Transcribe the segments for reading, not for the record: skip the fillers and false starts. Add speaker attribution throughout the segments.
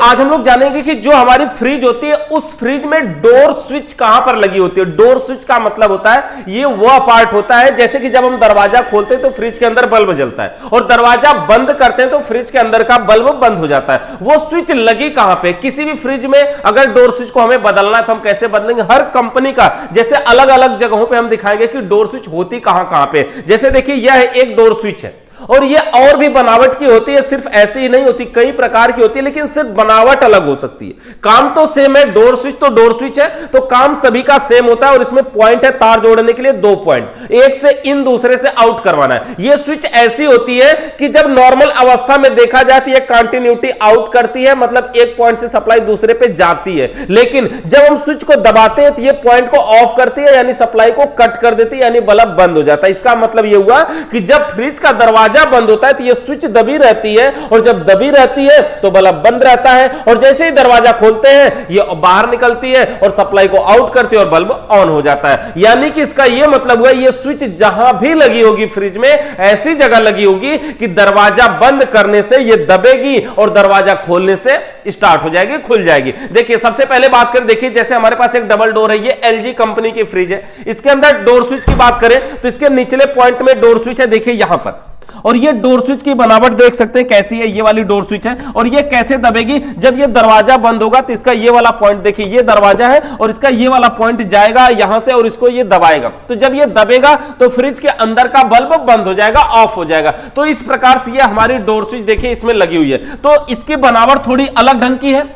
Speaker 1: आज हम लोग जानेंगे कि जो हमारी फ्रिज होती है उस फ्रिज में डोर स्विच कहां पर लगी होती है। डोर स्विच का मतलब होता है ये वह पार्ट होता है जैसे कि जब हम दरवाजा खोलते हैं तो फ्रिज के अंदर बल्ब जलता है और दरवाजा बंद करते हैं तो फ्रिज के अंदर का बल्ब बंद हो जाता है। वो स्विच लगी कहां पे? किसी भी फ्रिज में अगर डोर स्विच को हमें बदलना है तो हम कैसे बदलेंगे? हर कंपनी का जैसे अलग अलग जगहों पे हम दिखाएंगे कि डोर स्विच होती कहां पे। जैसे देखिए यह एक डोर स्विच है और ये और भी बनावट की होती है, सिर्फ ऐसी ही नहीं होती, कई प्रकार की होती है, लेकिन सिर्फ बनावट अलग हो सकती है। काम तो सेम है, डोर स्विच तो डोर स्विच है, तो काम सभी का सेम होता है और इसमें पॉइंट है तार जोड़ने के लिए 2 पॉइंट, एक से इन दूसरे से आउट करवाना है। ये स्विच ऐसी होती है कि जब नॉर्मल अवस्था में देखा जाए तो ये कंटिन्यूटी आउट करती है, मतलब एक पॉइंट से सप्लाई दूसरे पे जाती है, लेकिन जब हम स्विच को दबाते हैं तो ये पॉइंट को ऑफ करती है, यानी सप्लाई को कट कर देती है, यानी बल्ब बंद हो जाता है। इसका मतलब ये हुआ कि जब फ्रिज का दरवाजा बंद होता है तो ये स्विच दबी रहती है और जब दबी रहती है तो बल्ब बंद रहता है और जैसे ही दरवाजा खोलते हैं ये बाहर निकलती है और सप्लाई को आउट करती है और बल्ब ऑन हो जाता है। यानी कि इसका ये मतलब हुआ ये स्विच जहां भी लगी होगी फ्रिज में ऐसी जगह लगी होगी कि दरवाजा बंद करने से ये दबेगी और दरवाजा खोलने से स्टार्ट हो जाएगी, खुल जाएगी। देखिए सबसे पहले बात करें, देखिए जैसे हमारे पास एक डबल डोर है, ये एलजी कंपनी की फ्रिज है, इसके अंदर डोर स्विच की बात करें तो इसके निचले पॉइंट में डोर स्विच है, देखिए यहां पर, और ये डोर स्विच की बनावट देख सकते हैं कैसी है। ये वाली डोर स्विच है और ये कैसे दबेगी? जब ये दरवाजा बंद होगा तो इसका ये वाला पॉइंट देखिए, ये दरवाजा है और इसका ये वाला पॉइंट जाएगा यहां से और इसको ये दबाएगा, तो जब ये दबेगा तो फ्रिज के अंदर का बल्ब बंद हो जाएगा, ऑफ हो जाएगा। तो इस प्रकार से ये हमारी डोर स्विच देखिए इसमें लगी हुई है, तो इसकी बनावट थोड़ी अलग ढंग की है।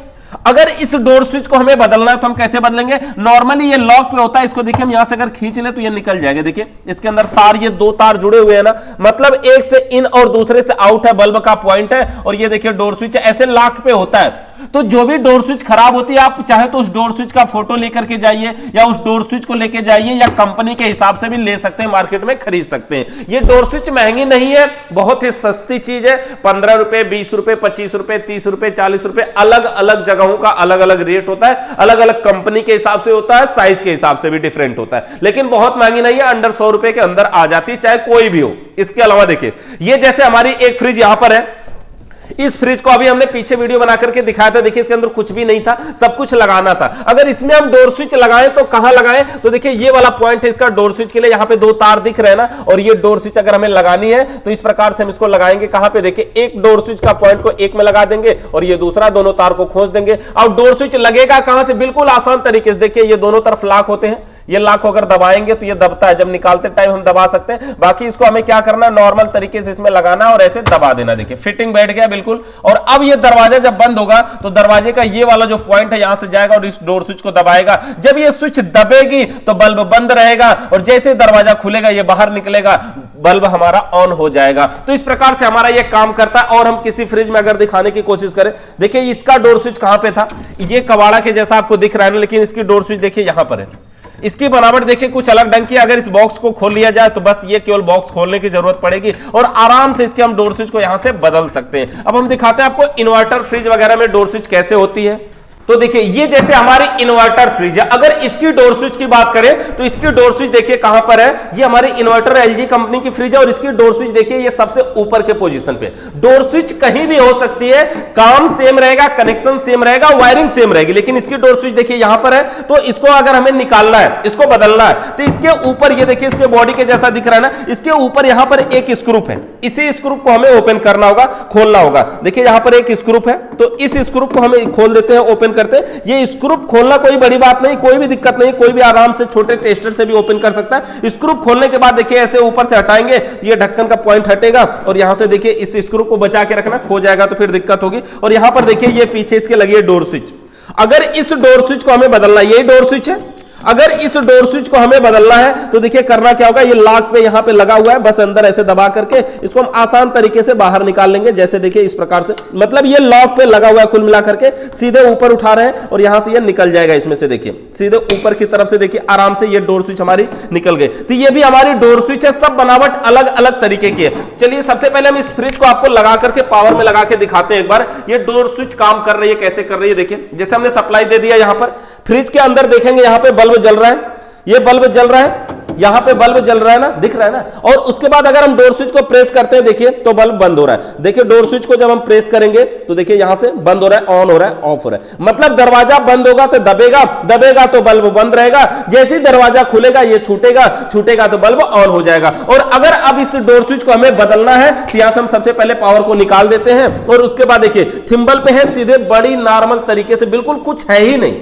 Speaker 1: अगर इस डोर स्विच को हमें बदलना है तो हम कैसे बदलेंगे? नॉर्मली ये लॉक पे होता है, इसको देखिए हम यहां से अगर खींच ले तो ये निकल जाएगा। देखिए इसके अंदर तार, ये 2 तार जुड़े हुए हैं ना, मतलब एक से इन और दूसरे से आउट है, बल्ब का पॉइंट है और ये देखिए डोर स्विच ऐसे लॉक पे होता है। तो जो भी डोर स्विच खराब होती है आप चाहे तो उस डोर स्विच का फोटो लेकर के जाइए या उस डोर स्विच को लेकर जाइए या कंपनी के हिसाब से भी ले सकते हैं, मार्केट में खरीद सकते हैं। ये डोर स्विच महंगी नहीं है, बहुत ही सस्ती चीज है, 15 रुपए, 20 रुपए, 25 रुपए, 30 रुपए, 40 रुपए, अलग अलग जगहों का अलग अलग रेट होता है, अलग अलग कंपनी के हिसाब से होता है, साइज के हिसाब से भी डिफरेंट होता है, लेकिन बहुत महंगी नहीं है, अंडर 100 रुपए के अंदर आ जाती है, चाहे कोई भी हो। इसके अलावा देखिए ये जैसे हमारी एक फ्रिज यहां पर है, इस फ्रिज को अभी हमने पीछे वीडियो बना करके दिखाया था, देखिए इसके अंदर कुछ भी नहीं था, सब कुछ लगाना था। अगर इसमें हम डोर स्विच लगाएं तो कहां लगाएं? तो देखिए ये वाला पॉइंट है इसका डोर स्विच के लिए, यहां पे 2 तार दिख रहे हैं ना, और ये डोर स्विच अगर हमें लगानी है तो इस प्रकार से हम इसको लगाएंगे। कहां पे? देखिए एक डोर स्विच का पॉइंट को एक में लगा देंगे और ये दूसरा, दोनों तार को खोस देंगे। अब डोर स्विच लगेगा कहां से? बिल्कुल आसान तरीके से, देखिए ये दोनों तरफ लॉक होते हैं, ये लॉक को अगर दबाएंगे तो ये दबता है, जब निकालते टाइम हम दबा सकते हैं। बाकी इसको हमें क्या करना है? नॉर्मल तरीके से इसमें लगाना और ऐसे दबा देना। देखिए फिटिंग बैठ गया बिल्कुल। और अब ये दरवाजा जब बंद होगा तो दरवाजे का ये वाला जो पॉइंट है यहां से जाएगा और इस डोर स्विच को दबाएगा। जब ये स्विच दबेगी तो बल्ब बंद रहेगा और जैसे दरवाजा खुलेगा ये बाहर निकलेगा, बल्ब हमारा ऑन हो जाएगा। तो इस प्रकार से हमारा ये काम करता है। और हम किसी फ्रिज में अगर दिखाने की कोशिश करें, देखिए इसका डोर स्विच कहां पे था? ये कबाड़ा के जैसा आपको दिख रहा है, लेकिन इसकी डोर स्विच देखिए यहां पर है। इसकी बनावट देखिए कुछ अलग ढंग की। अगर इस बॉक्स को खोल लिया जाए तो बस ये केवल बॉक्स खोलने की जरूरत पड़ेगी और आराम से इसके हम डोर स्विच को यहां से बदल सकते हैं। अब हम दिखाते हैं आपको इन्वर्टर फ्रिज वगैरह में डोर स्विच कैसे होती है। तो देखिए ये जैसे हमारी इन्वर्टर फ्रिज है, अगर इसकी डोर स्विच की बात करें तो इसकी डोर स्विच देखिए कहां पर है? ये हमारी इन्वर्टर एलजी कंपनी की फ्रिज है और इसकी डोर स्विच देखिए ये सबसे ऊपर के पोजीशन पे। डोर स्विच कहीं भी हो सकती है, काम सेम रहेगा, कनेक्शन सेम रहेगा, वायरिंग सेम रहेगी, लेकिन इसकी डोर स्विच देखिए यहां पर है। तो इसको अगर हमें निकालना है, इसको बदलना है, तो इसके ऊपर ये देखिए इसके बॉडी के जैसा दिख रहा है ना, इसके ऊपर यहां पर एक स्क्रू है, इसी स्क्रू को हमें ओपन करना होगा, खोलना होगा। देखिए यहां पर एक स्क्रू है, तो इस स्क्रू को हमें खोल देते हैं, ओपन करते हैं। ये स्क्रू खोलना कोई बड़ी बात नहीं, कोई भी दिक्कत नहीं, कोई भी आराम से छोटे टेस्टर से भी ओपन कर सकता है। स्क्रू खोलने के बाद देखिए ऐसे ऊपर से हटाएंगे तो ये ढक्कन का पॉइंट हटेगा और यहां से देखिए इस स्क्रू को बचा के रखना, खो जाएगा तो फिर दिक्कत होगी। और यहां पर देखिए ये पीछे इसके लगी है डोर स्विच। अगर इस डोर स्विच को हमें बदलना, यही डोर स्विच है, अगर इस डोर स्विच को हमें बदलना है तो देखिए करना क्या होगा? ये लॉक पे यहां पे लगा हुआ है, बस अंदर ऐसे दबा करके इसको हम आसान तरीके से बाहर निकाल लेंगे। जैसे देखिए इस प्रकार से, मतलब ये लॉक पे लगा हुआ है, कुल मिला करके सीधे ऊपर उठा रहे हैं और यहां से ये निकल जाएगा। इसमें से देखिए सीधे ऊपर की तरफ से देखिए आराम से ये डोर स्विच हमारी निकल गई। तो ये भी हमारी डोर स्विच है, सब बनावट अलग अलग तरीके की है। चलिए सबसे पहले हम इस फ्रिज को आपको लगा करके पावर में लगा के दिखाते हैं एक बार, ये डोर स्विच काम कर रही है, कैसे कर रही है। देखिए जैसे हमने सप्लाई दे दिया, यहां पर फ्रिज के अंदर देखेंगे यहां पे बल्ब जल रहा है, ये बल्ब जल रहा है, यहां पे बल्ब जल रहा है ना, दिख रहा है ना। और उसके बाद अगर हम डोर स्विच को प्रेस करते हैं, देखिए तो बल्ब बंद हो रहा है। देखिए डोर स्विच को जब हम प्रेस करेंगे तो देखिए यहां से बंद हो रहा है, ऑन हो रहा है, ऑफ हो रहा है। मतलब दरवाजा बंद होगा तो दबेगा, दबेगा तो बल्ब बंद रहेगा, जैसे ही दरवाजा खुलेगा ये छूटेगा, छूटेगा तो बल्ब ऑन हो जाएगा। और अगर अब इस डोर स्विच को हमें बदलना है तो यहां से हम सबसे पहले पावर को निकाल देते हैं और उसके बाद देखिए थिम्बल पे है सीधे, बड़ी नॉर्मल तरीके से, बिल्कुल कुछ है ही नहीं।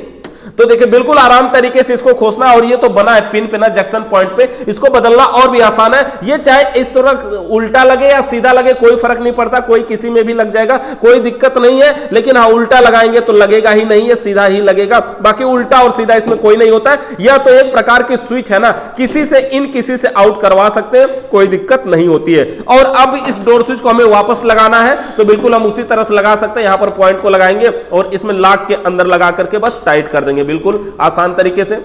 Speaker 1: तो देखिए बिल्कुल आराम तरीके से इसको खोसना, और ये तो बना है पिन पे ना, जंक्शन पॉइंट पे, इसको बदलना और भी आसान है। ये चाहे इस तरह उल्टा लगे या सीधा लगे कोई फर्क नहीं पड़ता, कोई किसी में भी लग जाएगा, कोई दिक्कत नहीं है। लेकिन हाँ उल्टा लगाएंगे तो लगेगा ही नहीं, ये सीधा ही लगेगा। बाकी उल्टा और सीधा इसमें कोई नहीं होता है। यह तो एक प्रकार की स्विच है ना, किसी से इन किसी से आउट करवा सकते हैं, कोई दिक्कत नहीं होती है। और अब इस डोर स्विच को हमें वापस लगाना है तो बिल्कुल हम उसी तरह से लगा सकते हैं। यहां पर पॉइंट को लगाएंगे और इसमें लॉक के अंदर लगा करके बस टाइट कर देंगे, बिल्कुल आसान तरीके से।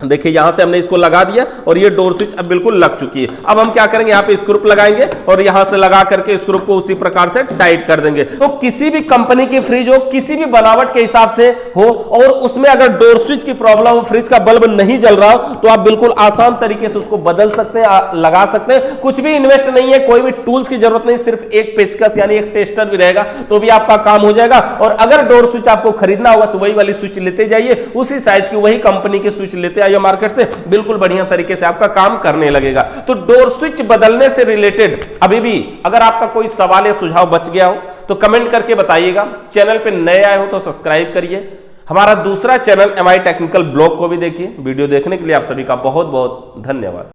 Speaker 1: देखिए यहां से हमने इसको लगा दिया और ये डोर स्विच अब बिल्कुल लग चुकी है। अब हम क्या करेंगे, यहां पे स्क्रू लगाएंगे और यहां से लगा करके स्क्रू को उसी प्रकार से टाइट कर देंगे। तो किसी भी कंपनी की फ्रिज हो, किसी भी बनावट के हिसाब से हो, और उसमें अगर डोर स्विच की प्रॉब्लम हो, फ्रिज का बल्ब नहीं जल रहा हो, तो आप बिल्कुल आसान तरीके से उसको बदल सकते हैं, लगा सकते हैं। कुछ भी इन्वेस्ट नहीं है, कोई भी टूल्स की जरूरत नहीं, सिर्फ एक पेचकस यानी एक टेस्टर भी रहेगा तो भी आपका काम हो जाएगा। और अगर डोर स्विच आपको खरीदना होगा तो वही वाली स्विच लेते जाइए, उसी साइज की वही कंपनी की स्विच लेते आइए मार्केट से, बिल्कुल बढ़िया तरीके से आपका काम करने लगेगा। तो डोर स्विच बदलने से रिलेटेड अभी भी अगर आपका कोई सवाल या सुझाव बच गया हो तो कमेंट करके बताइएगा। चैनल पे नए आए हो तो सब्सक्राइब करिए। हमारा दूसरा चैनल MI टेक्निकल ब्लॉग को भी देखिए। वीडियो देखने के लिए आप सभी का बहुत बहुत धन्यवाद।